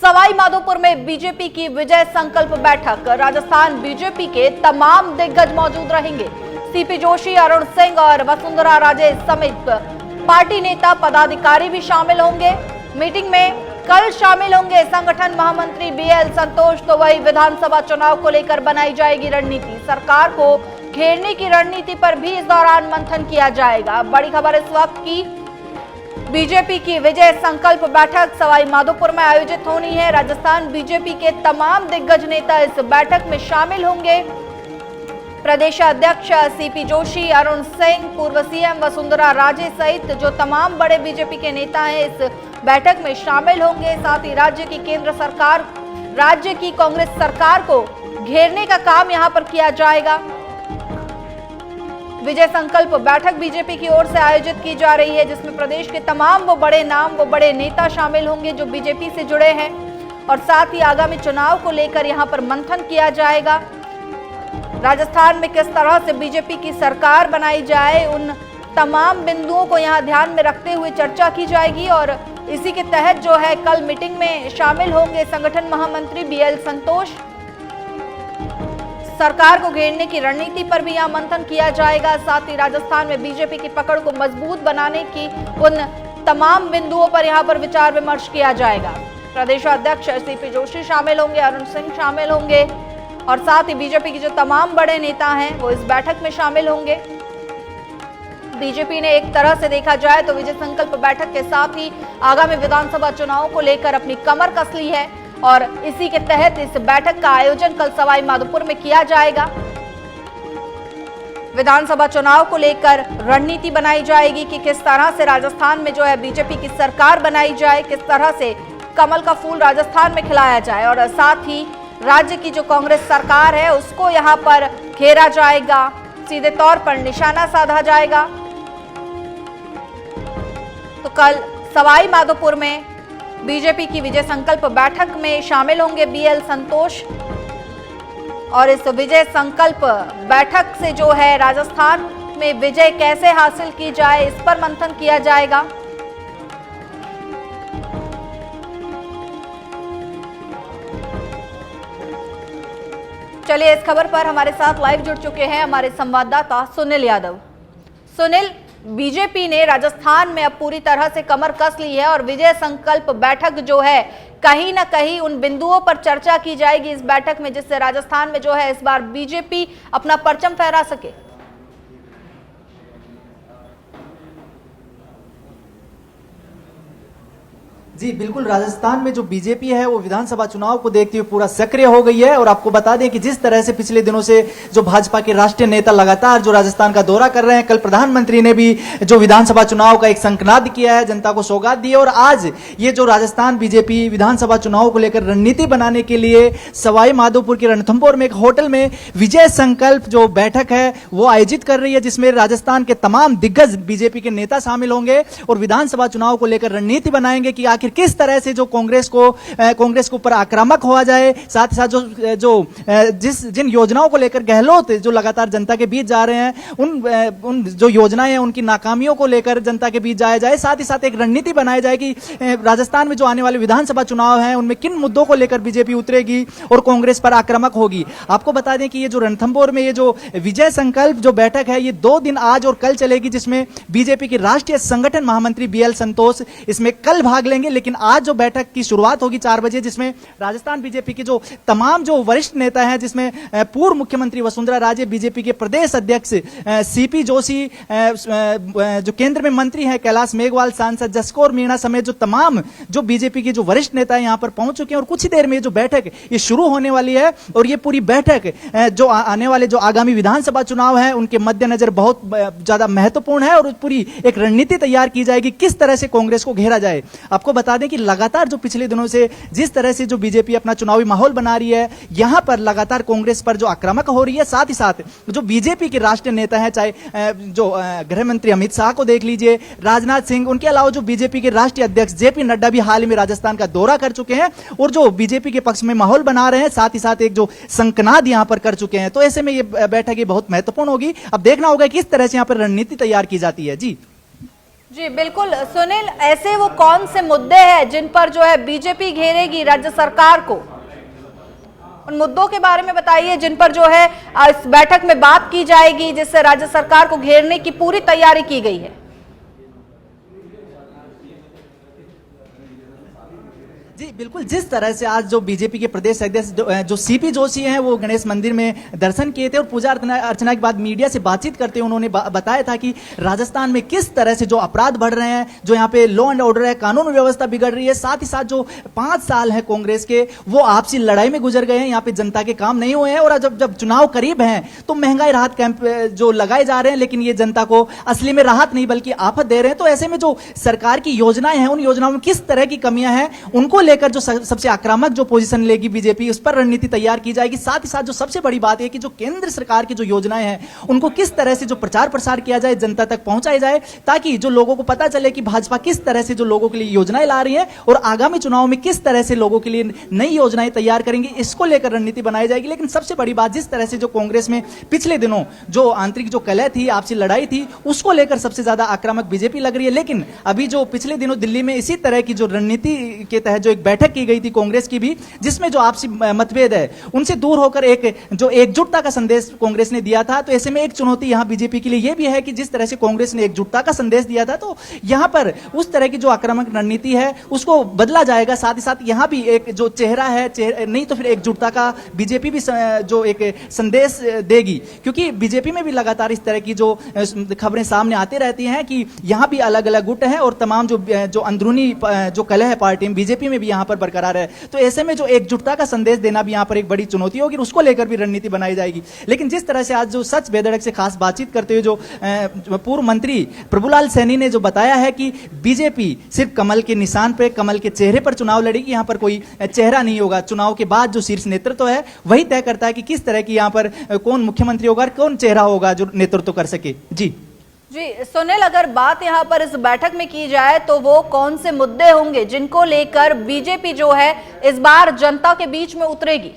सवाई माधोपुर में बीजेपी की विजय संकल्प बैठक। राजस्थान बीजेपी के तमाम दिग्गज मौजूद रहेंगे। सीपी जोशी, अरुण सिंह और वसुंधरा राजे समेत पार्टी नेता पदाधिकारी भी शामिल होंगे। मीटिंग में कल शामिल होंगे संगठन महामंत्री बीएल संतोष। तो वही विधानसभा चुनाव को लेकर बनाई जाएगी रणनीति। सरकार को घेरने की रणनीति पर भी इस दौरान मंथन किया जाएगा। बड़ी खबर इस वक्त की, बीजेपी की विजय संकल्प बैठक सवाई माधोपुर में आयोजित होनी है। राजस्थान बीजेपी के तमाम दिग्गज नेता इस बैठक में शामिल होंगे। प्रदेश अध्यक्ष सीपी जोशी, अरुण सिंह, पूर्व सीएम वसुंधरा राजे सहित जो तमाम बड़े बीजेपी के नेता हैं इस बैठक में शामिल होंगे। साथ ही राज्य की कांग्रेस सरकार को घेरने का काम यहां पर किया जाएगा। विजय संकल्प बैठक बीजेपी की ओर से आयोजित की जा रही है, जिसमें प्रदेश के तमाम वो बड़े नाम, वो बड़े नेता शामिल होंगे जो बीजेपी से जुड़े हैं। और साथ ही आगामी चुनाव को लेकर यहां पर मंथन किया जाएगा। राजस्थान में किस तरह से बीजेपी की सरकार बनाई जाए, उन तमाम बिंदुओं को यहां ध्यान में रखते हुए चर्चा की जाएगी। और इसी के तहत जो है कल मीटिंग में शामिल होंगे संगठन महामंत्री बीएल संतोष। सरकार को घेरने की रणनीति पर भी यहां मंथन किया जाएगा। साथ ही राजस्थान में बीजेपी की पकड़ को मजबूत बनाने की उन तमाम बिंदुओं पर यहां पर विचार विमर्श किया जाएगा। प्रदेश अध्यक्ष सीपी जोशी शामिल होंगे, अरुण सिंह शामिल होंगे और साथ ही बीजेपी के जो तमाम बड़े नेता हैं वो इस बैठक में शामिल होंगे। बीजेपी ने एक तरह से देखा जाए तो विजय संकल्प बैठक के साथ ही आगामी विधानसभा चुनाव को लेकर अपनी कमर कस ली है और इसी के तहत इस बैठक का आयोजन कल सवाई माधोपुर में किया जाएगा। विधानसभा चुनाव को लेकर रणनीति बनाई जाएगी कि किस तरह से राजस्थान में जो है बीजेपी की सरकार बनाई जाए, किस तरह से कमल का फूल राजस्थान में खिलाया जाए और साथ ही राज्य की जो कांग्रेस सरकार है उसको यहां पर घेरा जाएगा, सीधे तौर पर निशाना साधा जाएगा। तो कल सवाई माधोपुर में बीजेपी की विजय संकल्प बैठक में शामिल होंगे बीएल संतोष और इस विजय संकल्प बैठक से जो है राजस्थान में विजय कैसे हासिल की जाए इस पर मंथन किया जाएगा। चलिए, इस खबर पर हमारे साथ लाइव जुड़ चुके हैं हमारे संवाददाता सुनील यादव। सुनील, बीजेपी ने राजस्थान में अब पूरी तरह से कमर कस ली है और विजय संकल्प बैठक जो है कहीं ना कहीं उन बिंदुओं पर चर्चा की जाएगी इस बैठक में, जिससे राजस्थान में जो है इस बार बीजेपी अपना परचम फहरा सके। जी बिल्कुल, राजस्थान में जो बीजेपी है वो विधानसभा चुनाव को देखते हुए पूरा सक्रिय हो गई है। और आपको बता दें कि जिस तरह से पिछले दिनों से जो भाजपा के राष्ट्रीय नेता लगातार जो राजस्थान का दौरा कर रहे हैं, कल प्रधानमंत्री ने भी जो विधानसभा चुनाव का एक संकनाद किया है, जनता को सौगात दी है। और आज ये जो राजस्थान बीजेपी विधानसभा चुनाव को लेकर रणनीति बनाने के लिए सवाई माधोपुर के रणथंभौर में एक होटल में विजय संकल्प जो बैठक है वो आयोजित कर रही है, जिसमें राजस्थान के तमाम दिग्गज बीजेपी के नेता शामिल होंगे और विधानसभा चुनाव को लेकर रणनीति बनाएंगे कि आखिर किस तरह से जो कांग्रेस के ऊपर आक्रामक हुआ जाए। साथ ही साथ जिन योजनाओं को लेकर गहलोत जो लगातार जनता के बीच जा रहे हैं, उन जो योजनाएं हैं उनकी नाकामियों को लेकर जनता के बीच जाया जाए। साथ ही साथ एक रणनीति बनाई जाए कि राजस्थान में जो आने वाले विधानसभा चुनाव हैं उनमें किन मुद्दों को लेकर बीजेपी उतरेगी और कांग्रेस पर आक्रामक होगी। आपको बता दें कि ये जो रणथंभौर में ये जो विजय संकल्प जो बैठक है ये 2 दिन आज और कल चलेगी, जिसमें बीजेपी के राष्ट्रीय संगठन महामंत्री बीएल संतोष इसमें कल भाग लेंगे। लेकिन आज जो बैठक की शुरुआत होगी 4 बजे, जिसमें राजस्थान बीजेपी के जो तमाम जो वरिष्ठ नेता हैं, जिसमें पूर्व मुख्यमंत्री वसुंधरा राजे, बीजेपी के प्रदेश अध्यक्ष सीपी जोशी, जो केंद्र में मंत्री हैं कैलाश मेघवाल, सांसद जसकौर मीणा समेत जो तमाम जो बीजेपी के जो वरिष्ठ नेता हैं यहां पर पहुंच चुके हैं। और कुछ ही देर में जो बैठक ये शुरू होने वाली है और ये पूरी बैठक जो आने वाले जो आगामी विधानसभा चुनाव है उनके मद्देनजर बहुत ज्यादा महत्वपूर्ण है और पूरी एक रणनीति तैयार की जाएगी किस तरह से कांग्रेस को घेरा जाए। आपको बता दें कि लगातार जो पिछले दिनों से जिस तरह से जो बीजेपी अपना चुनावी माहौल बना रही है, यहां पर लगातार कांग्रेस पर जो आक्रामक हो रही है। साथ ही साथ जो बीजेपी के राष्ट्रीय नेता हैं, चाहे जो गृह मंत्री अमित शाह को देख लीजिए, राजनाथ सिंह, उनके अलावा जो बीजेपी के राष्ट्रीय अध्यक्ष जेपी नड्डा भी हाल ही में राजस्थान का दौरा कर चुके हैं और जो बीजेपी के पक्ष में माहौल बना रहे हैं, साथ ही साथ एक जो संकनाद यहां पर कर चुके हैं। तो ऐसे में ये बैठक बहुत महत्वपूर्ण होगी। अब देखना होगा किस तरह से यहां पर रणनीति तैयार की जाती है। जी जी बिल्कुल सुनील, ऐसे वो कौन से मुद्दे हैं जिन पर जो है बीजेपी घेरेगी राज्य सरकार को? उन मुद्दों के बारे में बताइए जिन पर जो है इस बैठक में बात की जाएगी, जिससे राज्य सरकार को घेरने की पूरी तैयारी की गई है। जी बिल्कुल, जिस तरह से आज जो बीजेपी के प्रदेश अध्यक्ष जो सीपी जोशी हैं वो गणेश मंदिर में दर्शन किए थे और पूजा अर्चना के बाद मीडिया से बातचीत करते हुए उन्होंने बताया था कि राजस्थान में किस तरह से जो अपराध बढ़ रहे हैं, जो यहाँ पे लॉ एंड ऑर्डर है, कानून व्यवस्था बिगड़ रही है, साथ ही साथ जो 5 साल है कांग्रेस के वो आपसी लड़ाई में गुजर गए हैं, यहाँ पे जनता के काम नहीं हुए हैं और जब चुनाव करीब हैं तो महंगाई राहत कैंप जो लगाए जा रहे हैं, लेकिन ये जनता को असली में राहत नहीं बल्कि आफत दे रहे हैं। तो ऐसे में जो सरकार की योजनाएं हैं उन योजनाओं में किस तरह की कमियां हैं उनको लेकर जो सबसे आक्रामक जो पोजीशन लेगी बीजेपी, उस पर रणनीति तैयार की जाएगी। साथ ही साथ जो सबसे बड़ी बात है कि जो केंद्र सरकार की जो योजनाएं हैं उनको किस तरह से जो प्रचार प्रसार किया जाए, जनता तक पहुंचाया जाए, ताकि जो लोगों को पता चले कि भाजपा किस तरह से जो लोगों के लिए योजनाएं ला रही है और आगामी चुनाव में किस तरह से लोगों के लिए नई योजनाएं तैयार करेंगे, इसको लेकर रणनीति बनाई जाएगी। लेकिन सबसे बड़ी बात, जिस तरह से जो कांग्रेस में पिछले दिनों जो आंतरिक जो कलह थी, आपसी लड़ाई थी, उसको लेकर सबसे ज्यादा आक्रामक बीजेपी लग रही है। लेकिन अभी जो पिछले दिनों दिल्ली में इसी तरह की जो रणनीति के तहत जो एक बैठक की गई थी कांग्रेस की भी, जिसमें जो आपसी मतभेद है उनसे दूर होकर एक जो एकजुटता का संदेश कांग्रेस ने दिया था, तो ऐसे में एक चुनौती यहां बीजेपी के लिए यह भी है कि जिस तरह से कांग्रेस ने एकजुटता का संदेश दिया था, तो यहां पर उस तरह की जो आक्रामक रणनीति है उसको बदला जाएगा। साथ ही साथ यहां भी एक जो चेहरा है, नहीं तो फिर एकजुटता का बीजेपी भी जो एक संदेश देगी, क्योंकि बीजेपी में भी लगातार इस तरह की जो खबरें सामने आती रहती हैं कि यहां भी अलग अलग गुट है और तमाम जो अंदरूनी जो कलह है पार्टी में, बीजेपी में भी यहां पर बरकरार है। तो ऐसे में जो एकजुटता का संदेश देना भी यहां पर एक बड़ी चुनौती होगी, उसको लेकर भी रणनीति बनाई जाएगी। लेकिन जिस तरह से आज जो सच बेधड़क से खास बातचीत करते हुए जो पूर्व मंत्री प्रभुलाल सैनी ने जो बताया है कि बीजेपी सिर्फ कमल के निशान पे, कमल के चेहरे पर चुनाव लड़ेगी, यहां पर कोई चेहरा नहीं होगा। चुनाव के बाद जो शीर्ष नेतृत्व है वही तय करता है कि किस तरह की यहां पर कौन मुख्यमंत्री होगा, कौन चेहरा होगा जो नेतृत्व कर सके। जी सुनील, अगर बात यहां पर इस बैठक में की जाए तो वो कौन से मुद्दे होंगे जिनको लेकर बीजेपी जो है इस बार जनता के बीच में उतरेगी?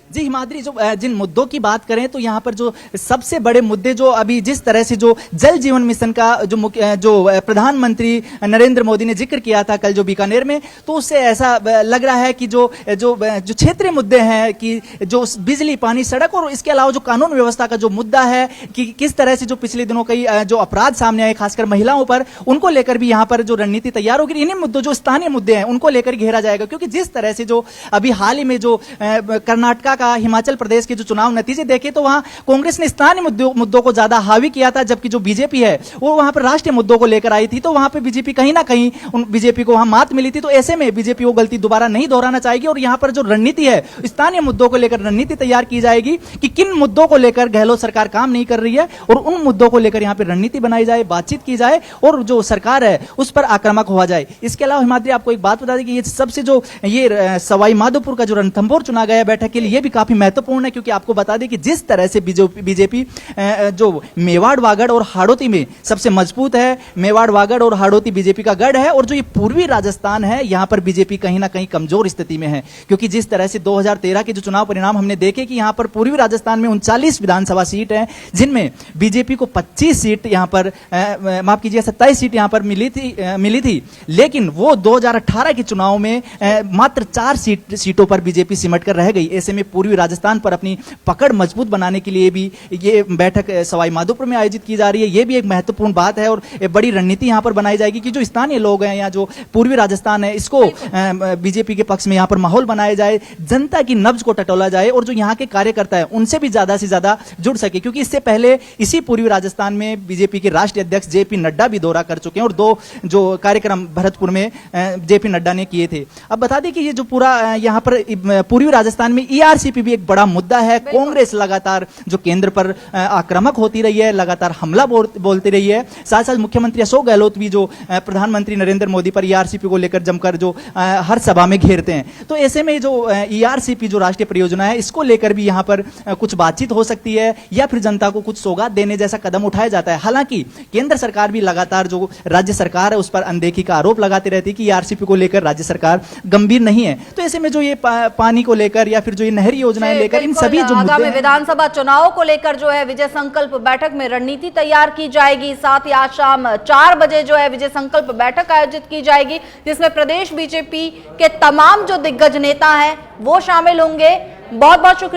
जी हिमाद्री, जो जिन मुद्दों की बात करें तो यहाँ पर जो सबसे बड़े मुद्दे जो अभी जिस तरह से जो जल जीवन मिशन का जो प्रधानमंत्री नरेंद्र मोदी ने जिक्र किया था कल जो बीकानेर में, तो उससे ऐसा लग रहा है कि जो क्षेत्रीय मुद्दे हैं कि जो बिजली, पानी, सड़क और इसके अलावा जो कानून व्यवस्था का जो मुद्दा है कि किस तरह से जो पिछले दिनों कई जो अपराध सामने आए खासकर महिलाओं पर, उनको लेकर भी यहाँ पर जो रणनीति तैयार होगी। इन्हीं मुद्दों जो स्थानीय मुद्दे हैं उनको लेकर घेरा जाएगा, क्योंकि जिस तरह से जो अभी हाल ही में जो कर्नाटका का, हिमाचल प्रदेश के जो चुनाव नतीजे देखे तो वहां कांग्रेस ने स्थानीय मुद्दों को ज्यादा हावी किया था, जबकि जो बीजेपी है वो वहां पर राष्ट्रीय मुद्दों को लेकर आई थी। तो वहां पे बीजेपी कहीं ना कहीं बीजेपी को वहां मात मिली थी। तो ऐसे में बीजेपी वो गलती दोबारा नहीं दोहराना चाहेगी और यहां पर जो रणनीति है, स्थानीय मुद्दों को लेकर रणनीति तैयार की जाएगी कि किन मुद्दों को लेकर गहलोत सरकार काम नहीं कर रही है और उन मुद्दों को लेकर यहां पर रणनीति बनाई जाए, बातचीत की जाए और जो सरकार है उस पर आक्रामक हुआ जाए। इसके अलावा हिमाद्री, आपको एक बात बता दें कि ये सबसे जो ये सवाई माधोपुर का जो रणथंभौर चुना गया बैठक के लिए, ये भी काफी महत्वपूर्ण है, क्योंकि आपको बता दें कि जिस तरह से बीजेपी जो मेवाड़, वागड़ और हाड़ौती में सबसे मजबूत है, मेवाड़, वागड़ और हाड़ौती बीजेपी का गढ़ है, और जो ये पूर्वी राजस्थान है यहां पर बीजेपी कहीं ना कहीं कमजोर स्थिति में है, क्योंकि जिस तरह से 2013 के जो चुनाव परिणाम हमने देखे कि यहां पर पूर्वी राजस्थान में 39 विधानसभा सीट है, जिनमें बीजेपी को 25 सीट यहां पर माफ कीजिए 27 सीट यहां पर मिली थी, लेकिन वो 2018 के चुनाव में मात्र 4 सीटों पर बीजेपी सिमट कर रह गई। ऐसे में पूर्वी राजस्थान पर अपनी पकड़ मजबूत बनाने के लिए भी ये बैठक सवाई माधोपुर में आयोजित की जा रही है। ये भी एक महत्वपूर्ण बात है और एक बड़ी रणनीति यहां पर बनाई जाएगी कि जो स्थानीय लोग हैं या जो पूर्वी राजस्थान है, इसको बीजेपी के पक्ष में यहां पर माहौल बनाया जाए, जनता की नब्ज को टटोला जाए और जो यहां के कार्यकर्ता है उनसे भी ज्यादा से ज्यादा जुड़ सके, क्योंकि इससे पहले इसी पूर्वी राजस्थान में बीजेपी के राष्ट्रीय अध्यक्ष जेपी नड्डा भी दौरा कर चुके हैं और 2 जो कार्यक्रम भरतपुर में जेपी नड्डा ने किए थे। अब बता दें कि ये जो पूरा यहां पर पूर्वी राजस्थान में ईआरसीपी भी एक बड़ा मुद्दा है। कांग्रेस लगातार जो केंद्र पर आक्रामक होती रही है, लगातार हमला बोलती रही है। साथ साथ मुख्यमंत्री अशोक गहलोत भी जो प्रधानमंत्री नरेंद्र मोदी पर ईआरसीपी को लेकर जमकर जो हर सभा में घेरते हैं। तो ऐसे में जो ईआरसीपी जो राष्ट्रीय परियोजना है, इसको लेकर भी यहां पर कुछ बातचीत हो सकती है या फिर जनता को कुछ सौगात देने जैसा कदम उठाया जाता है। हालांकि केंद्र सरकार भी लगातार जो राज्य सरकार है उस पर अनदेखी का आरोप लगाती रहती है कि ईआरसीपी को लेकर राज्य सरकार गंभीर नहीं है। तो ऐसे में जो ये पानी को लेकर या फिर जो ये नहर योजनाएं जी, लेकर, इन बिल्कुल। सभी जो मुद्दे आगामी हैं, विधानसभा चुनाव को लेकर जो है विजय संकल्प बैठक में रणनीति तैयार की जाएगी। साथ ही आज शाम 4 बजे जो है विजय संकल्प बैठक आयोजित की जाएगी, जिसमें प्रदेश बीजेपी के तमाम जो दिग्गज नेता हैं वो शामिल होंगे। बहुत बहुत शुक्रिया।